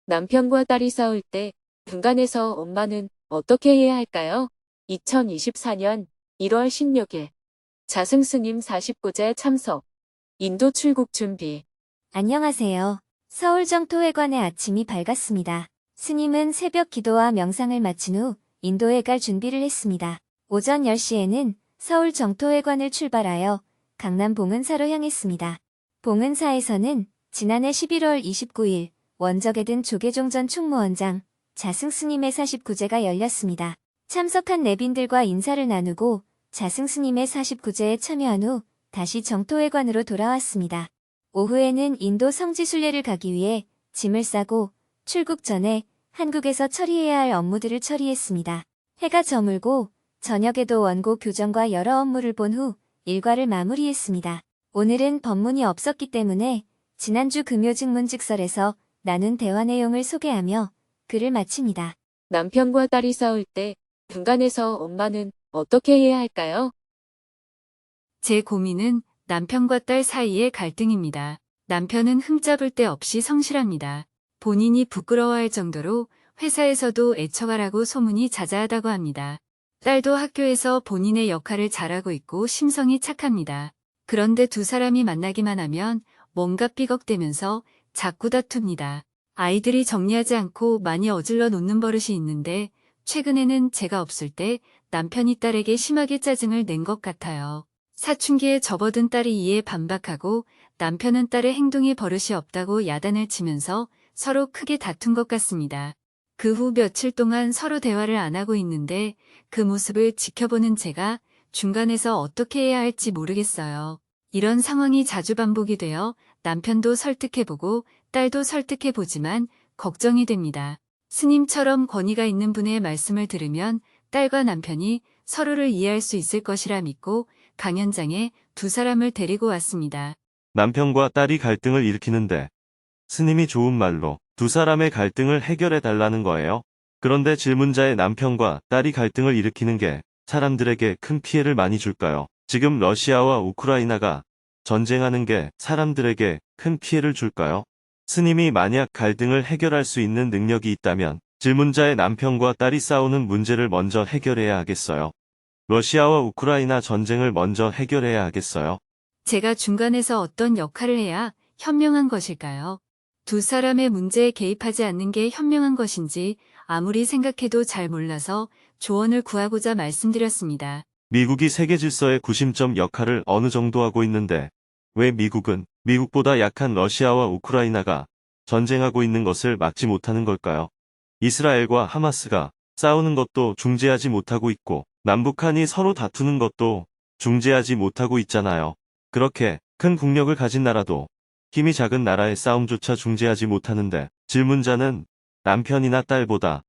남편과 딸이 싸울 때 중간에서 엄마는 어떻게 해야 할까요? 2024년 1월 16일 자승스님 49제 참석 인도 출국 준비. 안녕하세요. 서울 정토회관의 아침이 밝았습니다. 스님은 새벽 기도와 명상을 마친 후 인도에 갈 준비를 했습니다. 오전 10시에는 서울 정토회관을 출발하여 강남 봉은사로 향했습니다. 봉은사에서는 지난해 11월 29일 원적에 든 조계종 전 충무원장 자승스님의 49제가 열렸습니다. 참석한 내빈들과 인사를 나누고 자승스님의 49제에 참여한 후 다시 정토회관으로 돌아왔습니다. 오후에는 인도 성지순례를 가기 위해 짐을 싸고 출국 전에 한국에서 처리해야 할 업무들을 처리했습니다. 해가 저물고 저녁에도 원고 교정과 여러 업무를 본 후 일과를 마무리했습니다. 오늘은 법문이 없었기 때문에 지난주 금요직문직설에서 나눈 대화 내용을 소개하며 글을 마칩니다. 남편과 딸이 싸울 때 중간에서 엄마는 어떻게 해야 할까요? 제 고민은 남편과 딸 사이의 갈등입니다. 남편은 흠잡을 데 없이 성실합니다. 본인이 부끄러워할 정도로 회사에서도 애처가라고 소문이 자자하다고 합니다. 딸도 학교에서 본인의 역할을 잘하고 있고 심성이 착합니다. 그런데 두 사람이 만나기만 하면 뭔가 삐걱대면서 자꾸 다툽니다. 아이들이 정리하지 않고 많이 어질러 놓는 버릇이 있는데 최근에는 제가 없을 때 남편이 딸에게 심하게 짜증을 낸 것 같아요. 사춘기에 접어든 딸이 이에 반박하고 남편은 딸의 행동에 버릇이 없다고 야단을 치면서 서로 크게 다툰 것 같습니다. 그 후 며칠 동안 서로 대화를 안 하고 있는데 그 모습을 지켜보는 제가 중간에서 어떻게 해야 할지 모르겠어요. 이런 상황이 자주 반복이 되어 남편도 설득해보고 딸도 설득해보지만 걱정이 됩니다. 스님처럼 권위가 있는 분의 말씀을 들으면 딸과 남편이 서로를 이해할 수 있을 것이라 믿고 강연장에 두 사람을 데리고 왔습니다. 남편과 딸이 갈등을 일으키는데 스님이 좋은 말로 두 사람의 갈등을 해결해 달라는 거예요. 그런데 질문자의 남편과 딸이 갈등을 일으키는 게 사람들에게 큰 피해를 많이 줄까요? 지금 러시아와 우크라이나가 전쟁하는 게 사람들에게 큰 피해를 줄까요? 스님이 만약 갈등을 해결할 수 있는 능력이 있다면 질문자의 남편과 딸이 싸우는 문제를 먼저 해결해야 하겠어요. 러시아와 우크라이나 전쟁을 먼저 해결해야 하겠어요. 제가 중간에서 어떤 역할을 해야 현명한 것일까요? 두 사람의 문제에 개입하지 않는 게 현명한 것인지 아무리 생각해도 잘 몰라서 조언을 구하고자 말씀드렸습니다. 미국이 세계 질서의 구심점 역할을 어느 정도 하고 있는데 왜 미국은 미국보다 약한 러시아와 우크라이나가 전쟁하고 있는 것을 막지 못하는 걸까요? 이스라엘과 하마스가 싸우는 것도 중재하지 못하고 있고 남북한이 서로 다투는 것도 중재하지 못하고 있잖아요. 그렇게 큰 국력을 가진 나라도 힘이 작은 나라의 싸움조차 중재하지 못하는데 질문자는 남편이나 딸보다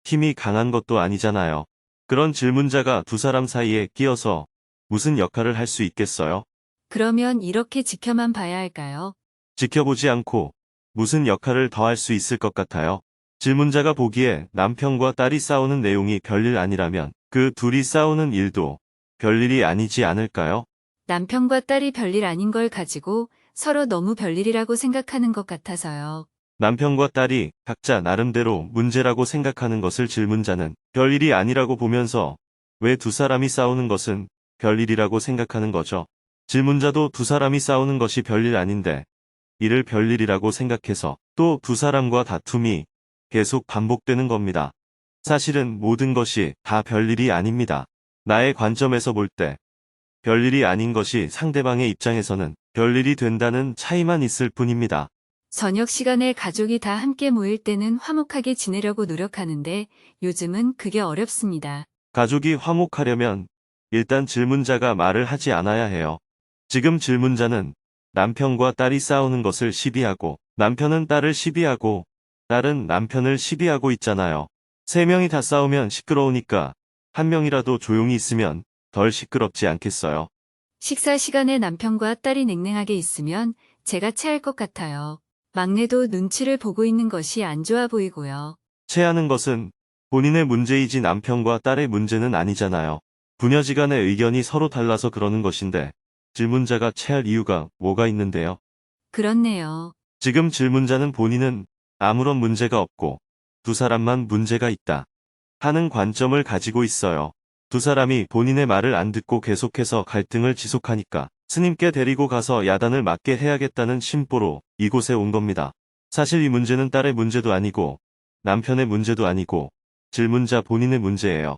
힘이 강한 것도 아니잖아요. 그런 질문자가 두 사람 사이에 끼어서 무슨 역할을 할 수 있겠어요? 그러면 이렇게 지켜만 봐야 할까요? 지켜보지 않고 무슨 역할을 더 할 수 있을 것 같아요? 질문자가 보기에 남편과 딸이 싸우는 내용이 별일 아니라면 그 둘이 싸우는 일도 별일이 아니지 않을까요? 남편과 딸이 별일 아닌 걸 가지고 서로 너무 별일이라고 생각하는 것 같아서요. 남편과 딸이 각자 나름대로 문제라고 생각하는 것을 질문자는 별일이 아니라고 보면서 왜 두 사람이 싸우는 것은 별일이라고 생각하는 거죠? 질문자도 두 사람이 싸우는 것이 별일 아닌데 이를 별일이라고 생각해서 또 두 사람과 다툼이 계속 반복되는 겁니다. 사실은 모든 것이 다 별일이 아닙니다. 나의 관점에서 볼 때 별일이 아닌 것이 상대방의 입장에서는 별일이 된다는 차이만 있을 뿐입니다. 저녁 시간에 가족이 다 함께 모일 때는 화목하게 지내려고 노력하는데 요즘은 그게 어렵습니다. 가족이 화목하려면 일단 질문자가 말을 하지 않아야 해요. 지금 질문자는 남편과 딸이 싸우는 것을 시비하고 남편은 딸을 시비하고 딸은 남편을 시비하고 있잖아요. 세 명이 다 싸우면 시끄러우니까 한 명이라도 조용히 있으면 덜 시끄럽지 않겠어요? 식사 시간에 남편과 딸이 냉랭하게 있으면 제가 체할 것 같아요. 막내도 눈치를 보고 있는 것이 안 좋아 보이고요. 체하는 것은 본인의 문제이지 남편과 딸의 문제는 아니잖아요. 부녀지간의 의견이 서로 달라서 그러는 것인데 질문자가 체할 이유가 뭐가 있는데요. 그렇네요. 지금 질문자는 본인은 아무런 문제가 없고 두 사람만 문제가 있다 하는 관점을 가지고 있어요. 두 사람이 본인의 말을 안 듣고 계속해서 갈등을 지속하니까 스님께 데리고 가서 야단을 맞게 해야겠다는 심보로 이곳에 온 겁니다. 사실 이 문제는 딸의 문제도 아니고 남편의 문제도 아니고 질문자 본인의 문제예요.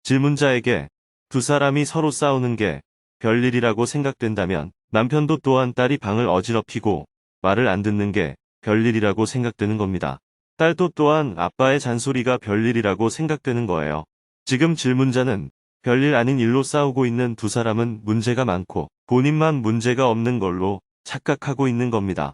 질문자에게 두 사람이 서로 싸우는 게 별일이라고 생각된다면 남편도 또한 딸이 방을 어지럽히고 말을 안 듣는 게 별일이라고 생각되는 겁니다. 딸도 또한 아빠의 잔소리가 별일이라고 생각되는 거예요. 지금 질문자는 별일 아닌 일로 싸우고 있는 두 사람은 문제가 많고 본인만 문제가 없는 걸로 착각하고 있는 겁니다.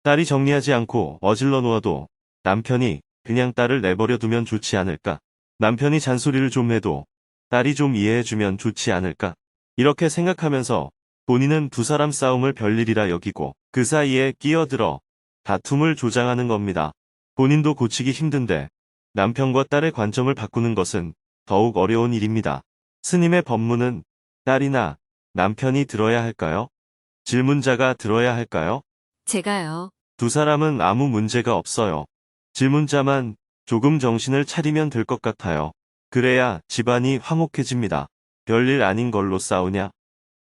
딸이 정리하지 않고 어질러 놓아도 남편이 그냥 딸을 내버려 두면 좋지 않을까? 남편이 잔소리를 좀 해도 딸이 좀 이해해주면 좋지 않을까? 이렇게 생각하면서 본인은 두 사람 싸움을 별일이라 여기고 그 사이에 끼어들어 다툼을 조장하는 겁니다. 본인도 고치기 힘든데 남편과 딸의 관점을 바꾸는 것은 더욱 어려운 일입니다. 스님의 법문은 딸이나 남편이 들어야 할까요? 질문자가 들어야 할까요? 제가요. 두 사람은 아무 문제가 없어요. 질문자만 조금 정신을 차리면 될 것 같아요. 그래야 집안이 화목해집니다. 별일 아닌 걸로 싸우냐?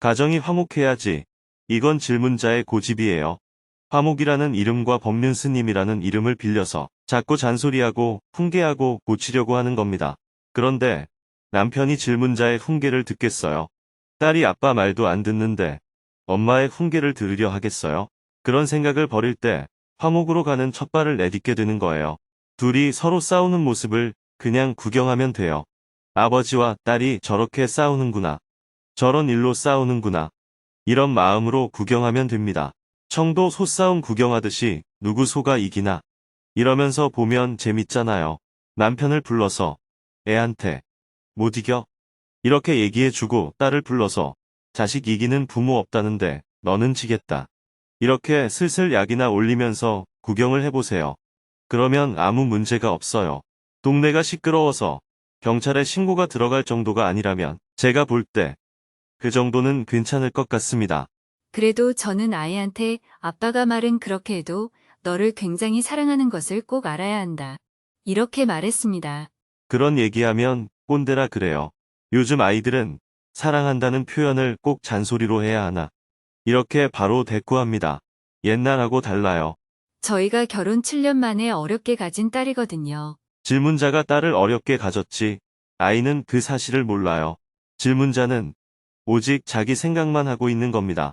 가정이 화목해야지. 이건 질문자의 고집이에요. 화목이라는 이름과 법륜 스님이라는 이름을 빌려서 자꾸 잔소리하고 훈계하고 고치려고 하는 겁니다. 그런데 남편이 질문자의 훈계를 듣겠어요? 딸이 아빠 말도 안 듣는데 엄마의 훈계를 들으려 하겠어요? 그런 생각을 버릴 때 화목으로 가는 첫발을 내딛게 되는 거예요. 둘이 서로 싸우는 모습을 그냥 구경하면 돼요. 아버지와 딸이 저렇게 싸우는구나. 저런 일로 싸우는구나. 이런 마음으로 구경하면 됩니다. 청도 소싸움 구경하듯이 누구 소가 이기나. 이러면서 보면 재밌잖아요. 남편을 불러서 애한테 못 이겨? 이렇게 얘기해주고 딸을 불러서 자식 이기는 부모 없다는데 너는 지겠다. 이렇게 슬슬 약이나 올리면서 구경을 해보세요. 그러면 아무 문제가 없어요. 동네가 시끄러워서 경찰에 신고가 들어갈 정도가 아니라면 제가 볼 때 그 정도는 괜찮을 것 같습니다. 그래도 저는 아이한테 아빠가 말은 그렇게 해도 너를 굉장히 사랑하는 것을 꼭 알아야 한다. 이렇게 말했습니다. 그런 얘기하면 꼰대라 그래요. 요즘 아이들은 사랑한다는 표현을 꼭 잔소리로 해야 하나. 이렇게 바로 대꾸합니다. 옛날하고 달라요. 저희가 결혼 7년 만에 어렵게 가진 딸이거든요. 질문자가 딸을 어렵게 가졌지 아이는 그 사실을 몰라요. 질문자는 오직 자기 생각만 하고 있는 겁니다.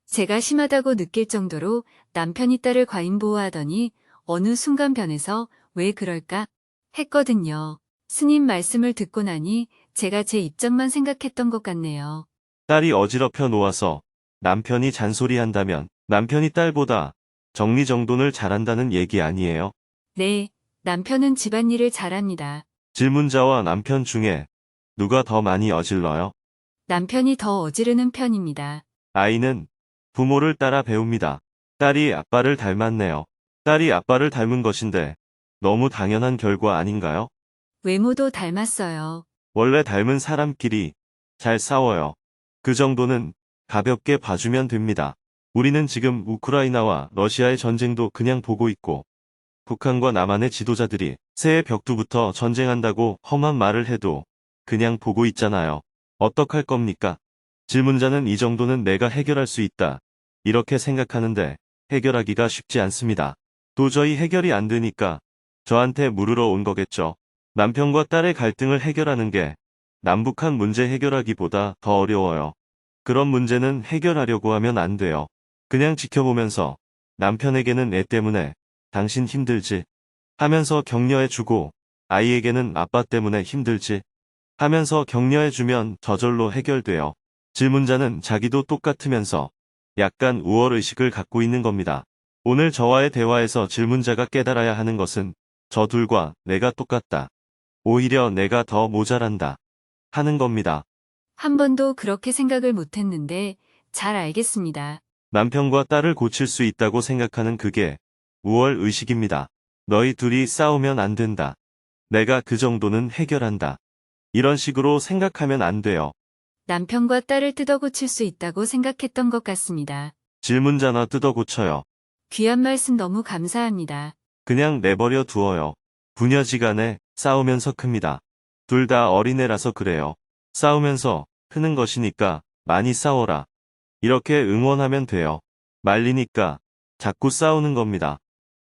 제가 심하다고 느낄 정도로 남편이 딸을 과잉보호하더니 어느 순간 변해서 왜 그럴까 했거든요. 스님 말씀을 듣고 나니 제가 제 입장만 생각했던 것 같네요. 딸이 어지럽혀 놓아서 남편이 잔소리한다면 남편이 딸보다 정리정돈을 잘한다는 얘기 아니에요? 네, 남편은 집안일을 잘합니다. 질문자와 남편 중에 누가 더 많이 어질러요? 남편이 더 어지르는 편입니다. 아이는 부모를 따라 배웁니다. 딸이 아빠를 닮았네요. 딸이 아빠를 닮은 것인데 너무 당연한 결과 아닌가요? 외모도 닮았어요. 원래 닮은 사람끼리 잘 싸워요. 그 정도는 가볍게 봐주면 됩니다. 우리는 지금 우크라이나와 러시아의 전쟁도 그냥 보고 있고 북한과 남한의 지도자들이 새해 벽두부터 전쟁한다고 험한 말을 해도 그냥 보고 있잖아요. 어떡할 겁니까? 질문자는 이 정도는 내가 해결할 수 있다. 이렇게 생각하는데 해결하기가 쉽지 않습니다. 도저히 해결이 안 되니까 저한테 물으러 온 거겠죠. 남편과 딸의 갈등을 해결하는 게 남북한 문제 해결하기보다 더 어려워요. 그런 문제는 해결하려고 하면 안 돼요. 그냥 지켜보면서 남편에게는 애 때문에 당신 힘들지 하면서 격려해주고 아이에게는 아빠 때문에 힘들지 하면서 격려해주면 저절로 해결돼요. 질문자는 자기도 똑같으면서 약간 우월의식을 갖고 있는 겁니다. 오늘 저와의 대화에서 질문자가 깨달아야 하는 것은 저 둘과 내가 똑같다. 오히려 내가 더 모자란다. 하는 겁니다. 한 번도 그렇게 생각을 못했는데 잘 알겠습니다. 남편과 딸을 고칠 수 있다고 생각하는 그게 우월 의식입니다. 너희 둘이 싸우면 안 된다. 내가 그 정도는 해결한다. 이런 식으로 생각하면 안 돼요. 남편과 딸을 뜯어고칠 수 있다고 생각했던 것 같습니다. 질문자나 뜯어고쳐요. 귀한 말씀 너무 감사합니다. 그냥 내버려 두어요. 부녀지간에 싸우면서 큽니다. 둘 다 어린애라서 그래요. 싸우면서 크는 것이니까 많이 싸워라. 이렇게 응원하면 돼요. 말리니까 자꾸 싸우는 겁니다.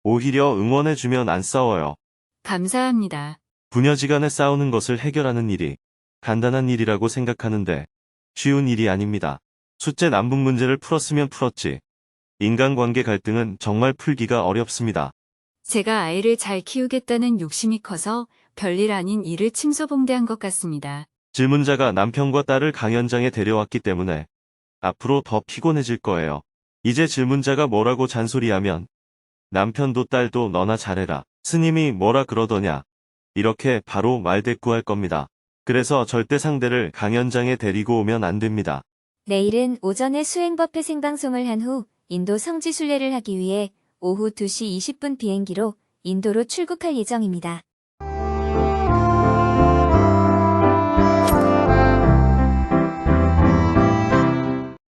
오히려 응원해주면 안 싸워요. 감사합니다. 부녀지간에 싸우는 것을 해결하는 일이 간단한 일이라고 생각하는데 쉬운 일이 아닙니다. 숫제 남북 문제를 풀었으면 풀었지. 인간관계 갈등은 정말 풀기가 어렵습니다. 제가 아이를 잘 키우겠다는 욕심이 커서 별일 아닌 일을 침소봉대한 것 같습니다. 질문자가 남편과 딸을 강연장에 데려왔기 때문에 앞으로 더 피곤해질 거예요. 이제 질문자가 뭐라고 잔소리하면 남편도 딸도 너나 잘해라. 스님이 뭐라 그러더냐. 이렇게 바로 말대꾸할 겁니다. 그래서 절대 상대를 강연장에 데리고 오면 안 됩니다. 내일은 오전에 수행법회 생방송을 한 후 인도 성지 순례를 하기 위해 오후 2시 20분 비행기로 인도로 출국할 예정입니다.